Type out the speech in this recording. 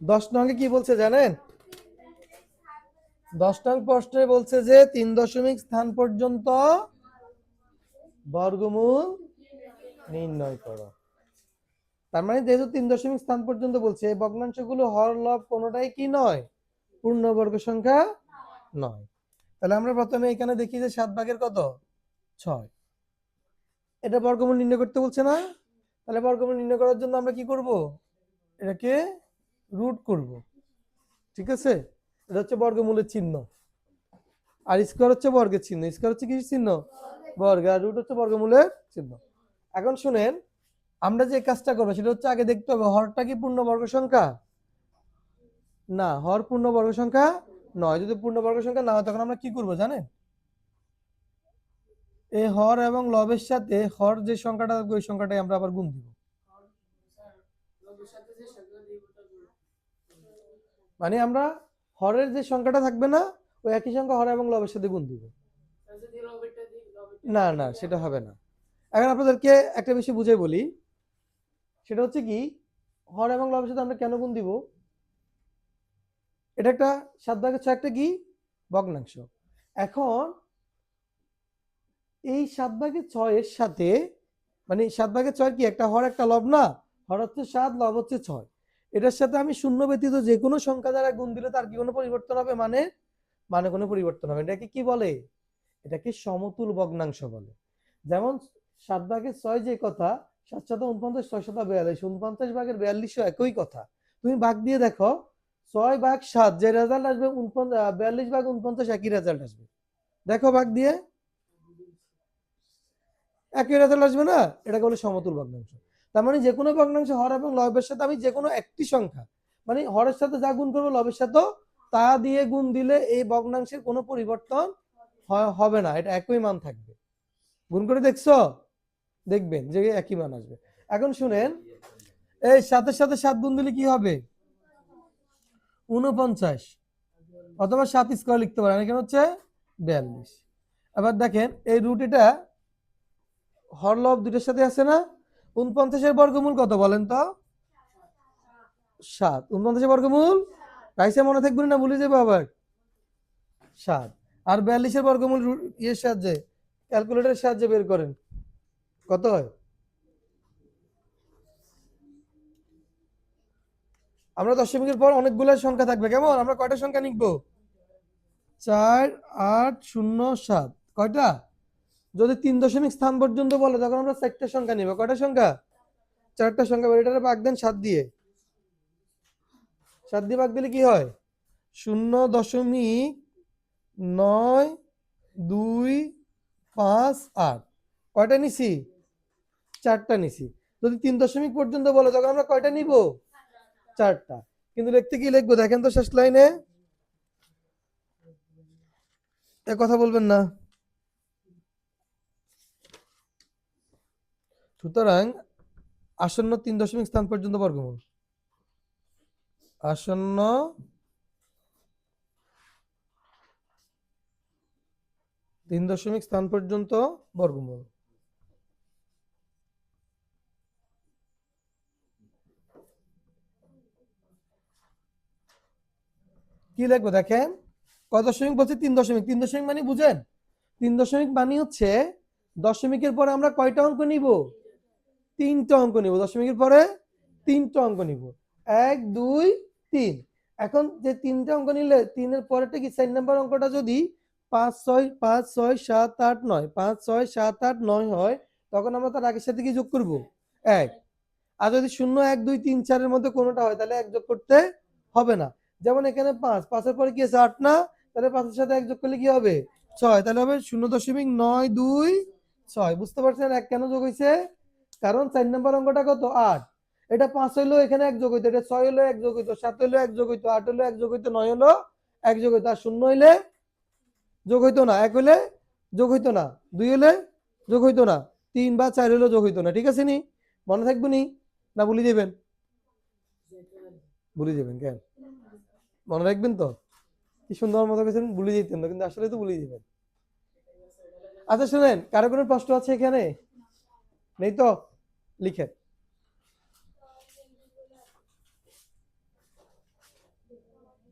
10 নঙ্গে কি বলছে জানেন? 10 নং প্রশ্নে বলছে যে 3 দশমিক স্থান পর্যন্ত বর্গমূল নির্ণয় করো। তার মানে যেহেতু 3 দশমিক স্থান পর্যন্ত বলছে, এই ভগ্নাংশগুলো হর লব কোনোটাই কি নয়, পূর্ণবর্গ সংখ্যা নয়। তাহলে আমরা প্রথমে এখানে দেখি যে 7 ভাগের কত, 6। এটা বর্গমূল নির্ণয় করতে বলছে না? তাহলে বর্গমূল নির্ণয় করার জন্য আমরা কি করব, এটাকে রুট করব। ঠিক আছে, এটা হচ্ছে বর্গমূলের চিহ্ন, আর স্কয়ার হচ্ছে বর্গের চিহ্ন। স্কয়ার হচ্ছে কি চিহ্ন, বর্গ, আর রুট হচ্ছে বর্গমূলের চিহ্ন। এখন শুনেন, আমরা যে কাজটা করবো সেটা হচ্ছে আগে দেখতে হবে হরটা কি পূর্ণবর্গ সংখ্যা, না হর পূর্ণবর্গ সংখ্যা নয়। যদি পূর্ণবর্গ সংখ্যা না হয় তখন আমরা কি করব জানেন, এই হর এবং লবের সাথে হর যে সংখ্যাটা থাকবে ওই সংখ্যাটাই আমরা আবার গুণ দিব। মানে আমরা হরের যে সংখ্যাটা থাকবে না, ওই একই সংখ্যা হর এবং লবের সাথে গুণ দিব। না না, সেটা হবে না। এখন আপনাদেরকে একটা বিষয় বুঝাই বলি, সেটা হচ্ছে কি, হর এবং লবের সাথে আমরা কেন গুণ দিব, এটা একটা 7 ভাগের 6 একটা কি ভগ্নাংশ। এখন এই 7 ভাগের 6 এর সাথে, মানে 7 ভাগের 6 কি একটা হর একটা লব না, হর হচ্ছে 7, লব হচ্ছে 6। এটার সাথে আমি শূন্য ব্যতীত যে কোনো সংখ্যা দ্বারা গুণ দিলে তার কি কোনো পরিবর্তন হবে, মানে মানে কোনো পরিবর্তন হবে। এটাকে কি বলে, এটাকে সমতুল ভগ্নাংশ বলে। যেমন 7 ভাগের 6 যে কথা, 7 7 49, 6 7 42, 49 ভাগের 42 একই কথা। তুমি ভাগ দিয়ে দেখো, 6 ভাগ 7 যে রেজাল্ট আসবে, 42 ভাগ 49 একই রেজাল্ট আসবে। দেখো ভাগ দিয়ে একই রেজাল্ট আসবে না, এটাকে বলে সমতুল ভগ্নাংশ। তার মানে যে কোনো ভগ্নাংশ হর এবং লবের সাথে আমি যে কোনো একটি সংখ্যা, মানে হরের সাথে যা গুণ করবো লবের সাথে তা দিয়ে গুণ দিলে এই ভগ্নাংশের কোনো পরিবর্তন হবে না, এটা একই মান থাকবে। গুণ করে দেখছো, দেখবেন যে একই মান আসবে। এখন শুনেন, এই 7 সাথে 7 গুণ দিলে কি হবে, 49, অথবা 7 স্কয়ার লিখতে পারেন, এখানে হচ্ছে 42। এবার দেখেন এই রুট, এটা হর লব দুটোর সাথে আছে না, 49 বর্গমূল কত বলেন তো, 7। 49 বর্গমূল রাইসে মনে থাকবে না, ভুলে যাবে আবার, 7। আর 42 বর্গমূল ইয়ের সাহায্যে, ক্যালকুলেটরের সাহায্যে বের করেন, কত হয়। আমরা দশমিকের পর অনেকগুলো সংখ্যা থাকবে, কেমন, আমরা কয়টা সংখ্যা লিখবো, 4 8 0 7, কয়টা, যদি 3 দশমিক স্থান পর্যন্ত বলে তখন আমরা 4টা সংখ্যা নিব। কয়টা সংখ্যা, 4টা সংখ্যা। এটারে ভাগ দেন 7 দিয়ে, 7 দিয়ে ভাগ দিলে কি হয়, 0.928। কয়টা নিছি, 4টা নিছি। যদি 3 দশমিক পর্যন্ত বলে তখন আমরা কয়টা নিব, 4টা। কিন্তু লিখতে কি লিখবো দেখেন তো, শেষ লাইনে এ কথা বলবেন না। সুতরাং আসন্ন 3 দশমিক স্থান পর্যন্ত বর্গমূল, আসন্ন 3 দশমিক স্থান পর্যন্ত বর্গমূল। কি লিখবো দেখেন, কত দশমিক বলছে, 3 দশমিক। 3 দশমিক মানে বুঝেন, 3 দশমিক মানে হচ্ছে দশমিকের পরে আমরা কয়টা অঙ্ক নিব, 3টা অঙ্ক নিব। দশমিকের পরে 3টা অঙ্ক নিব, 1 2 3। এখন যে 3টা অঙ্ক নিলে 3-এর পরেরটা কি 4 নাম্বার অঙ্কটা যদি 5 6 5 6 7 8 9, 5 6 7 8 9 হয়, তখন আমরা তার আগের সাথে কি যোগ করব, 1। আর যদি 0 1 2 3 4 এর মধ্যে কোনোটা হয় তাহলে 1 যোগ করতে হবে না। যেমন এখানে 5, 5-এর পরে কি আছে 8 না, তাহলে 5-এর সাথে 1 যোগ করলে কি হবে, 6। তাহলে হবে 0.926। বুঝতে পারছেন 1 কেন যোগ হয়েছে, কারণ 4 নম্বর অঙ্কটা কত, 8। এটা 5 হইলো, এখানে 1 যোগ হইতো, এটা 6 হইলো 1 যোগ হইতো, 7 হইলো 1 যোগ হইতো, 8 হইলো 1 যোগ হইতো, 9 হইলো 1 যোগ হইতো। আর 0 হইলে যোগ হইতো না, 1 হইলে যোগ হইতো না, 2 হইলে যোগ হইতো না, 3 বা 4 হইলে যোগ হইতো না। ঠিক আছে নি, মনে থাকবে নি, না ভুলে যাবেন, ভুলে যাবেন কেন, মনে রাখবেন তো, কি সুন্দর মতো গেছেন, ভুলে যেতেন না কিন্তু আসলে তো ভুলে যাবেন। আচ্ছা শুনেন, কারো কোনো প্রশ্ন আছে এখানে, নেই তো, লিখেন।